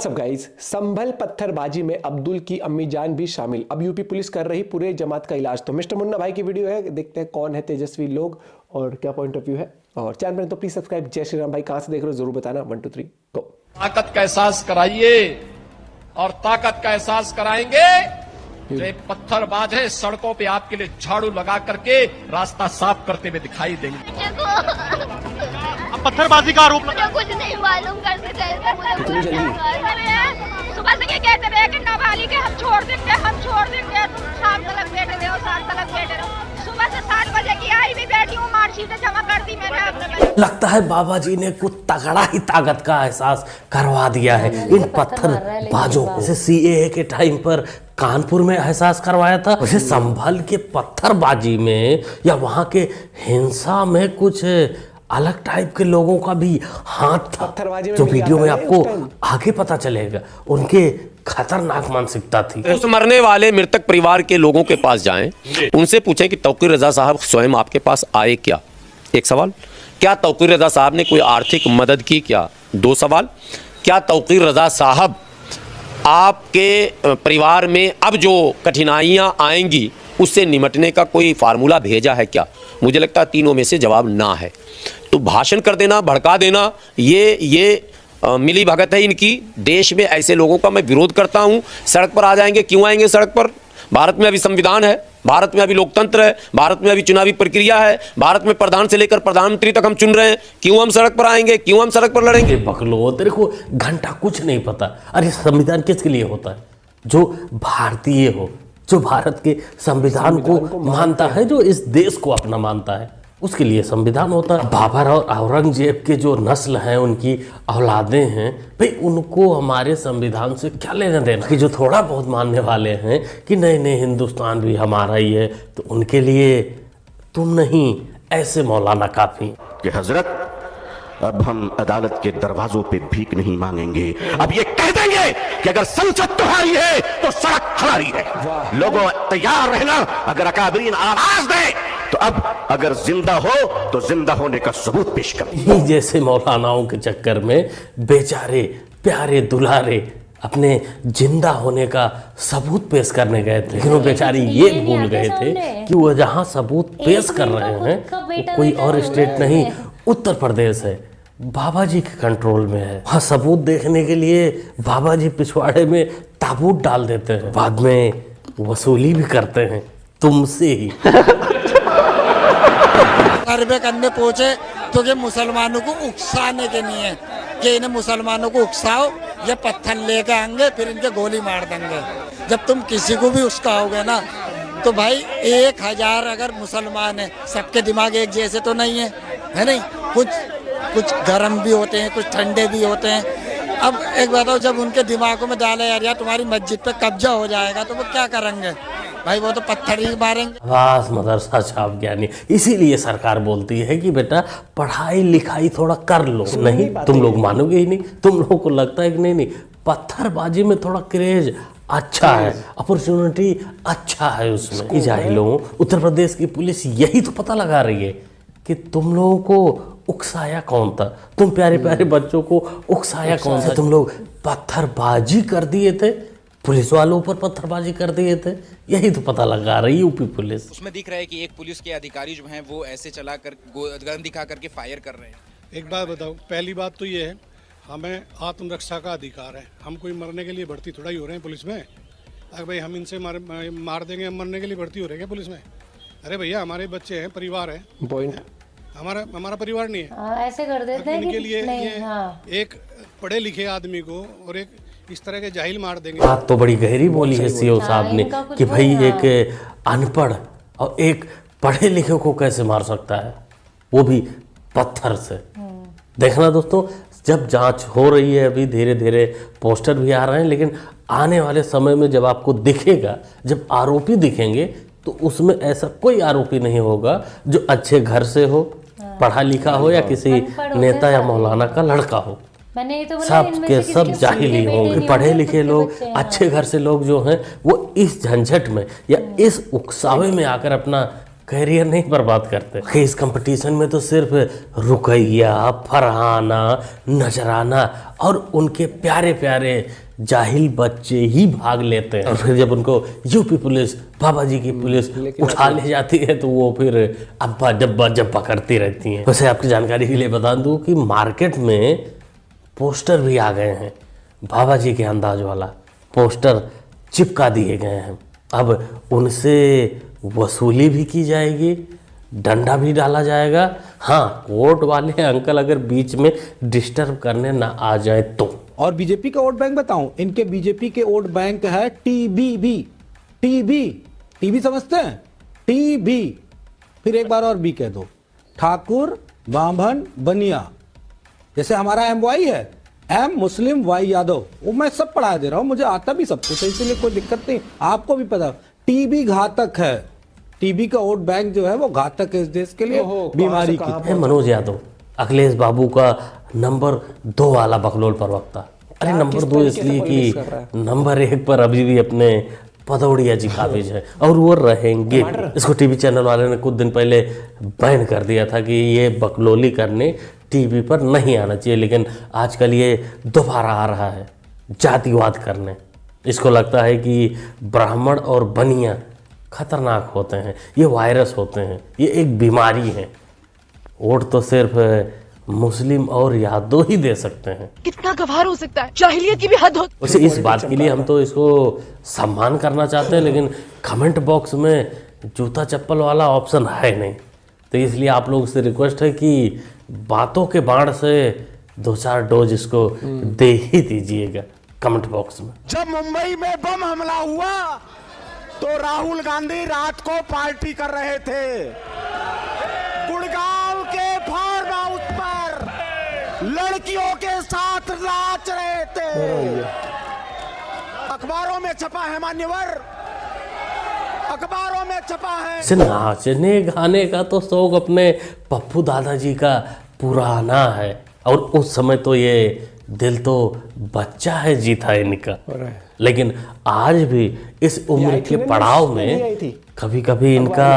WhatsApp guys, संभल पत्थरबाजी में अब्दुल की अम्मी जान भी शामिल। अब यूपी पुलिस कर रही पूरे जमात का इलाज। तो मिस्टर मुन्ना भाई की वीडियो है, देखते हैं कौन है तेजस्वी लोग और क्या पॉइंट ऑफ व्यू है। और चैनल पर तो प्लीज सब्सक्राइब। जय श्री राम भाई, कहां से देख रहे हो जरूर बताना। 1 2 3 गो। ताकत का एहसास कराइए और ताकत का एहसास कराएंगे जो ये पत्थरबाज है सड़कों पे आपके लिए झाड़ू लगा करके रास्ता साफ करते हुए दिखाई देंगे। अब पत्थरबाजी का आरोप लगा। कुछ नहीं मालूम करते सुबह से ये कहते रहे कि नाबालिग हम छोड़ देंगे तुम शाम तक बैठे रहो, शाम तक बैठे रहो। सुबह से 7 बजे की आई भी बैठी हूँ, मार्कशीट जमा कर दी मैंने। लगता है बाबा जी ने कुछ तगड़ा ही ताकत का एहसास करवा दिया है इन पत्थरबाजों को। जैसे सीएए के टाइम पर कानपुर में एहसास करवाया था, वैसे संभल के पत्थरबाजी में या वहां के हिंसा में कुछ अलग टाइप के लोगों का भी हाथ था, जो वीडियो में आपको आगे पता चलेगा। उनके खतरनाक मानसिकता थी। उस मरने वाले मृतक परिवार के लोगों के पास जाएं, उनसे पूछें कि तौकीर रजा साहब स्वयं आपके पास आए क्या। एक सवाल, क्या तौकीर रजा साहब ने कोई आर्थिक मदद की क्या। 2 सवाल, क्या तौकीर रजा साहब आपके परिवार में अब जो कठिनाइयां आएंगी उससे निमटने का कोई फार्मूला भेजा है क्या। मुझे लगता है तीनों में से जवाब ना है। तो भाषण कर देना, भड़का देना, ये मिली भगत है इनकी। देश में ऐसे लोगों का मैं विरोध करता हूं। सड़क पर आ जाएंगे, क्यों आएंगे सड़क पर। भारत में अभी संविधान है, भारत में अभी लोकतंत्र है, भारत में अभी चुनावी प्रक्रिया है, भारत में प्रधान से लेकर प्रधानमंत्री तक हम चुन रहे हैं। क्यों हम सड़क पर आएंगे, क्यों हम सड़क पर लड़ेंगे। पकड़ो, तेरे को घंटा कुछ नहीं पता। अरे संविधान किसके लिए होता है, जो भारतीय हो, जो भारत के संविधान को मानता है, जो इस देश को अपना मानता है, उसके लिए संविधान होता है। बाबर और औरंगजेब के जो नस्ल हैं, उनकी औलादें हैं, भाई उनको हमारे संविधान से क्या लेना देना। कि जो थोड़ा बहुत मानने वाले हैं कि नहीं नहीं हिंदुस्तान भी हमारा ही है, तो उनके लिए तुम नहीं ऐसे मौलाना काफी। कि हजरत अब हम अदालत के दरवाजों पे भीख नहीं मांगेंगे, अब ये कह देंगे कि अगर संसद तुम्हारी है तो सड़क हमारी है। लोगों तैयार रहना, अगर अकाबरीन आवाज दे तो अब अगर जिंदा हो तो जिंदा होने का सबूत पेश कर। जैसे मौलानाओं के चक्कर में बेचारे प्यारे दुलारे अपने जिंदा होने का सबूत पेश करने गए थे, लेकिन वो बेचारे ये भूल गए थे कि वो जहाँ सबूत पेश कर रहे हैं वो कोई और स्टेट नहीं, उत्तर प्रदेश है, बाबा जी के कंट्रोल में है। वहाँ सबूत देखने के लिए बाबा जी पिछवाड़े में ताबूत डाल देते हैं, बाद में वसूली भी करते हैं तुमसे ही। सर्वे करने पहुंचे तो ये मुसलमानों को उकसाने के नहीं है कि इन्हें मुसलमानों को उकसाओ, ये पत्थर लेकर आएंगे फिर इनके गोली मार देंगे। जब तुम किसी को भी उकसाओगे ना, तो भाई 1000 अगर मुसलमान है, सबके दिमाग एक जैसे तो नहीं है नहीं। कुछ गर्म भी होते हैं, कुछ ठंडे भी होते हैं। अब एक बताओ, जब उनके दिमागों में डाले यार तुम्हारी मस्जिद पे कब्जा हो जाएगा तो वो क्या करेंगे भाई, वो तो पत्थर ही मारेंगे। वास मदरसा छाप ज्ञानी। इसीलिए सरकार बोलती है कि बेटा पढ़ाई लिखाई थोड़ा कर लो। नहीं, तुम लोग मानोगे ही नहीं। तुम लोगों को लगता है कि नहीं पत्थरबाजी में थोड़ा क्रेज अच्छा है, अपॉर्चुनिटी अच्छा है उसमें। जाहिलों, उत्तर प्रदेश की पुलिस यही तो पता लगा रही है कि तुम लोगों को उकसाया कौन था, तुम प्यारे प्यारे बच्चों को उकसाया कौन था। तुम लोग पत्थरबाजी कर दिए थे, पुलिस वालों पर पत्थरबाजी कर दिए थे, यही तो पता लगा रही यूपी पुलिस। उसमें दिख रहा है कि एक पुलिस के अधिकारी जो हैं वो ऐसे चलाकर गन दिखा करके फायर कर रहे हैं। एक बात बताओ, पहली बात तो ये है, हमें आत्मरक्षा का अधिकार है। हम कोई मरने के लिए भर्ती थोड़ा ही हो रहे हैं पुलिस में। अगर भाई हम इनसे मार देंगे, हम मरने के लिए भर्ती हो रहे हैं क्या पुलिस में। अरे भैया हमारे बच्चे हैं, परिवार है, पॉइंट हमारा परिवार नहीं है। ऐसे कर देते हैं इनके लिए ये एक पढ़े लिखे आदमी को और एक इस तरह के जाहिल मार देंगे। बात तो बड़ी गहरी बोली है सीओ साहब ने कि भाई एक अनपढ़ और एक पढ़े लिखे को कैसे मार सकता है, वो भी पत्थर से। देखना दोस्तों, जब जांच हो रही है, अभी धीरे धीरे पोस्टर भी आ रहे हैं, लेकिन आने वाले समय में जब आपको दिखेगा, जब आरोपी दिखेंगे, तो उसमें ऐसा कोई आरोपी नहीं होगा जो अच्छे घर से हो, पढ़ा लिखा हो या किसी नेता या मौलाना का लड़का हो। सब के सब जाहिल ही होंगे। पढ़े लिखे लोग, अच्छे घर से लोग जो हैं, वो इस झंझट में या इस उकसावे में आकर अपना करियर नहीं बर्बाद करते कि इस कंपटीशन में तो सिर्फ रुकैया, फरहाना, नजराना और उनके प्यारे प्यारे जाहिल बच्चे ही भाग लेते हैं। और फिर जब उनको यूपी पुलिस, बाबा जी की पुलिस उठा ले जाती है तो वो फिर अब्बा जब्बा जब्बा करती रहती हैं। वैसे आपकी जानकारी के लिए बता दूं कि मार्केट में पोस्टर भी आ गए हैं, बाबा जी के अंदाज वाला पोस्टर चिपका दिए गए हैं। अब उनसे वसूली भी की जाएगी, डंडा भी डाला जाएगा। हाँ, कोर्ट वाले अंकल अगर बीच में डिस्टर्ब करने ना आ जाए तो। और बीजेपी का वोट बैंक बताऊं, इनके बीजेपी के वोट बैंक है टीबीबी। टीबी समझते हैं? टीबी, फिर एक बार और बी कह दो, ठाकुर बाभन बनिया। जैसे हमारा एमवाई है, एम मुस्लिम वाई यादव, वो मैं सब पढ़ा दे रहा हूं, मुझे आता भी सब कुछ, इसलिए कोई दिक्कत नहीं, आपको भी पता। टीबी घातक है, टीबी का वोट बैंक जो है वो घातक है इस देश के लिए, बीमारी की। मनोज यादव, अखिलेश बाबू का नंबर 2 वाला बकलोल प्रवक्ता। अरे नंबर 2 इसलिए कि नंबर 1 पर अभी भी अपने भदौड़िया जी काबिज है और वो रहेंगे। इसको टीवी चैनल वाले ने कुछ दिन पहले बैन कर दिया था कि ये बकलोली करने टीवी पर नहीं आना चाहिए, लेकिन आजकल ये दोबारा आ रहा है जातिवाद करने। इसको लगता है कि ब्राह्मण और बनिया खतरनाक होते हैं, ये वायरस होते हैं, ये एक बीमारी है। वोट तो सिर्फ मुस्लिम और यादव ही दे सकते हैं। कितना गवार हो सकता है, जाहिलियत की भी हद होती है। वैसे इस बात के लिए हम तो इसको सम्मान करना चाहते हैं, लेकिन कमेंट बॉक्स में जूता चप्पल वाला ऑप्शन है नहीं, तो इसलिए आप लोगों से रिक्वेस्ट है कि बातों के बाण से 2-4 डोज इसको दे ही दीजिएगा कमेंट बॉक्स में। जब मुंबई में बम हमला हुआ तो राहुल गांधी रात को पार्टी कर रहे थे। गुड़गांव के फार्म हाउस पर लड़कियों के साथ नाच रहे थे। अखबारों में छपा है मान्यवर, अखबारों में छपा है। नाचने गाने का तो शौक अपने पप्पू दादाजी का पुराना है, और उस समय तो ये दिल तो बच्चा है जीता इनका। लेकिन आज भी इस उम्र के पड़ाव में कभी कभी इनका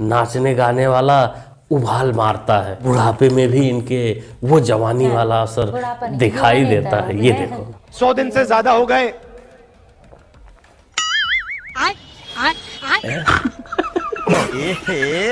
नाचने गाने वाला उबाल मारता है। बुढ़ापे में भी इनके वो जवानी वाला असर दिखाई देता है। ये देखो 100 दिन से ज्यादा हो गए।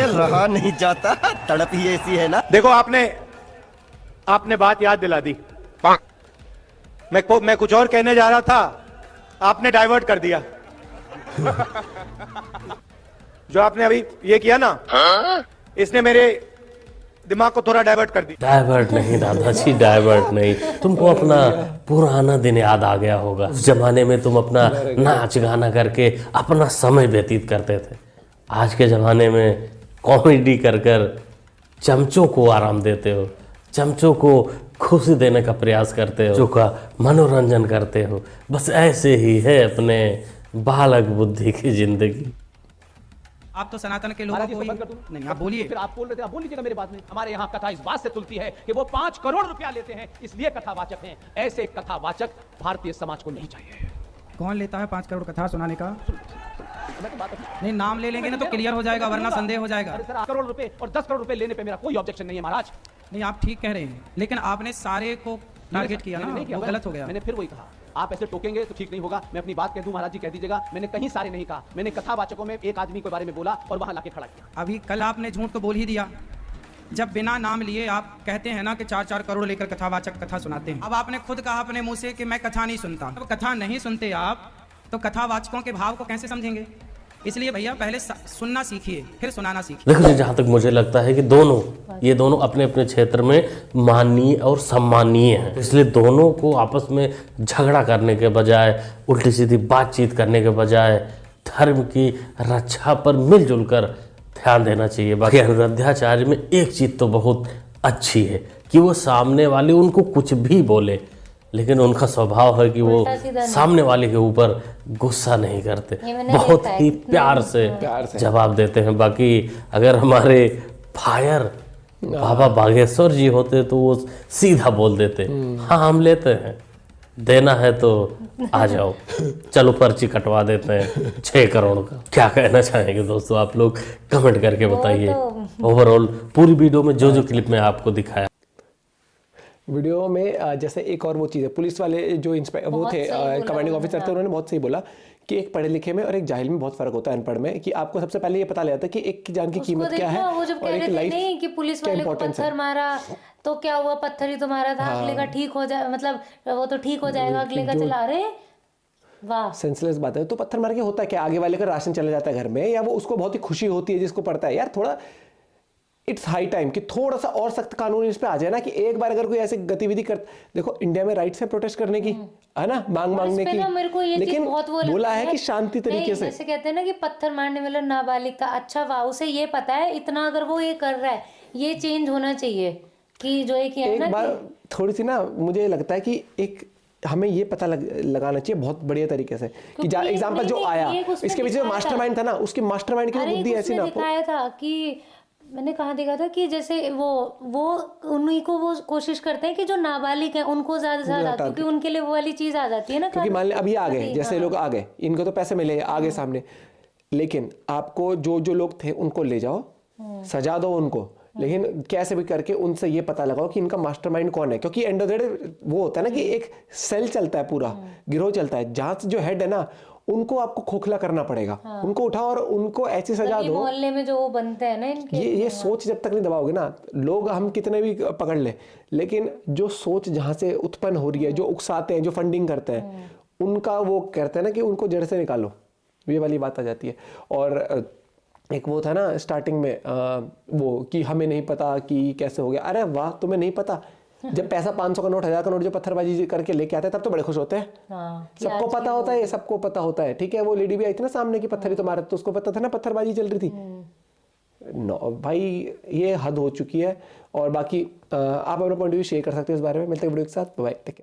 रहा नहीं जाता, तड़प ही ऐसी है ना। देखो आपने बात याद दिला दी। मैं कुछ और कहने जा रहा था, आपने डाइवर्ट कर दिया। जो आपने अभी ये किया ना, इसने मेरे दिमाग को थोड़ा डाइवर्ट कर दिया। डाइवर्ट नहीं दादाजी, डाइवर्ट नहीं। तुमको अपना पुराना दिन याद आ गया होगा। उस जमाने में तुम अपना नाच गाना करके अपना समय व्यतीत करते थे। आज के ज़माने में कॉमेडी कर कर चमचों को आराम देते हो, चमचों को खुशी देने का प्रयास करते हो, जो का मनोरंजन करते हो। बस ऐसे ही है अपने बालक बुद्धि की जिंदगी। आप तो सनातन के लोगों को नहीं, आप बोलिए। फिर आप बोल रहे थे, आप बोल लीजिएगा मेरी बात में। हमारे यहाँ कथा इस बात से तुलती है कि वो 5 करोड़ रुपया लेते हैं, इसलिए कथावाचक हैं। ऐसे कथावाचक भारतीय समाज को नहीं चाहिए। कौन लेता है 5 करोड़ कथा सुनाने का? नहीं, नाम ले लेंगे ना तो क्लियर हो जाएगा, वरना संदेह हो जाएगा। अरे सर, 8 करोड़ रुपए और 10 करोड़ रुपए लेने पे मेरा कोई ऑब्जेक्शन नहीं है महाराज। नहीं, आप ठीक कह रहे हैं, लेकिन आपने सारे को टारगेट किया ना, वो गलत हो गया। मैंने फिर वही कहा, आप ऐसे टोकेंगे तो ठीक नहीं होगा। मैं अपनी बात कह दूं, महाराज जी कह दीजिएगा, मैंने कहीं सारे नहीं कहा। मैंने कथावाचकों में एक आदमी के बारे में बोला और वहां लाके खड़ा किया। अभी कल आपने झूठ तो बोल ही दिया, जब बिना नाम लिए आप कहते हैं ना कि 4-4 करोड़ लेकर कथावाचक कथा सुनाते हैं। अब आपने खुद कहा अपने मुंह से कि मैं कथा नहीं सुनता। अब कथा नहीं सुनते आप तो कथावाचकों के भाव को कैसे समझेंगे? इसलिए भैया पहले सुनना सीखिए, फिर सुनाना सीखिए। देखो जी, जहाँ तक मुझे लगता है कि ये दोनों अपने अपने क्षेत्र में माननीय और सम्मानीय हैं, इसलिए दोनों को आपस में झगड़ा करने के बजाय, उल्टी सीधी बातचीत करने के बजाय धर्म की रक्षा पर मिलजुल कर ध्यान देना चाहिए। बाकी अनुराध्याचार्य में एक चीज़ तो बहुत अच्छी है कि वो सामने वाले उनको कुछ भी बोले, लेकिन उनका स्वभाव है कि वो सामने वाले के ऊपर गुस्सा नहीं करते, बहुत ही प्यार से जवाब देते हैं। बाकी अगर हमारे फायर बाबा बागेश्वर जी होते तो वो सीधा बोल देते, हाँ हम लेते हैं, देना है तो आ जाओ, चलो पर्ची कटवा देते हैं 6 करोड़ का। क्या कहना चाहेंगे दोस्तों आप लोग, कमेंट करके बताइए। ओवरऑल पूरी वीडियो में जो जो क्लिप में आपको दिखाया, वीडियो में जैसे एक और वो चीज़ है, पुलिस वाले जो वो थे कमांडिंग ऑफिसर थे, उन्होंने बहुत सही बोला कि एक पढ़े लिखे में और एक जाहिल में बहुत फर्क होता है, अनपढ़ में, कि आपको सबसे पहले ये पता लगता है कि एक की जान की कीमत क्या है और एक लाइफ नहीं कि पुलिस वाले को पत्थर मारा तो क्या हुआ, पत्थर ही तो मारा था, अगले का ठीक हो जाए, मतलब वो तो ठीक हो जाएगा, अगले का चला रहे। वाह, सेंसलेस बात है। तो पत्थर मार के होता है क्या, आगे वाले का राशन चला जाता है घर में, या वो उसको बहुत ही खुशी होती है जिसको पड़ता है। यार थोड़ा इट्स हाई टाइम कि थोड़ा सा और सख्त कानून इस पे आ जाए ना, कि एक बार अगर कोई ऐसी गतिविधि कर, देखो इंडिया में राइट्स है प्रोटेस्ट करने की, है ना, मांगने की, मेरे को ये लेकिन बहुत वो बोला है कि शांति तरीके से। जैसे कहते हैं ना कि पत्थर मारने वाला नाबालिग का, अच्छा वाह, उसे ये पता है इतना अगर वो ये कर रहा है, ये चेंज होना चाहिए कि जो एक एक बार थोड़ी सी ना, मुझे लगता है कि एक हमें ये पता लगाना चाहिए बहुत बढ़िया तरीके से कि एग्जांपल जो आया, इसके पीछे जो मास्टरमाइंड था ना, उसकी मास्टरमाइंड की बुद्धि ऐसी ना, दिखाया था कि मैंने कहाँ देखा था कि जैसे वो उन्हीं को वो कोशिश करते हैं कि जो नाबालिग है उनको ज्यादा से ज्यादा, क्योंकि उनके लिए वो वाली चीज आ जाती है ना, क्योंकि मान ले अभी आ गए, जैसे लोग आ गए, इनको तो पैसे मिले आगे सामने, लेकिन आपको जो जो लोग थे उनको ले जाओ, सजा दो उनको, लेकिन कैसे भी करके उनसे ये पता लगाओ कि इनका मास्टरमाइंड कौन है, क्योंकि एंड ऑफ द डे वो होता है ना कि एक सेल चलता है, पूरा गिरोह चलता है, जहां से जो हेड है ना उनको आपको खोखला करना पड़ेगा, उनको उठाओ और उनको ऐसी सजा दो। मोहल्ले में जो वो बनते हैं ना इनके, ये सोच जब तक नहीं दबाओगे ना, लोग हम कितने भी पकड़ ले, लेकिन जो सोच जहां से उत्पन्न हो रही है, जो उकसाते हैं, जो फंडिंग करते हैं, उनका वो कहते हैं ना कि उनको जड़ से निकालो, ये वाली बात आ जाती है। और एक वो था ना स्टार्टिंग में वो कि हमें नहीं पता कि कैसे हो गया, अरे वाह तुम्हें नहीं पता, जब पैसा 500 का नोट, 1000 का नोट जो पत्थरबाजी करके लेके आते हैं तब तो बड़े खुश होते हैं। सबको पता होता है, सबको पता होता है, ठीक है। वो लेडी भी आई थी ना सामने की पत्थर ही तो मारे, तो उसको पता था ना पत्थरबाजी चल रही थी। नो भाई ये हद हो चुकी है। और बाकी आप अपना पॉइंट ऑफ व्यू शेयर कर सकते हो इस बारे में। मिलते हैं वीडियो के साथ, बाय, टेक केयर।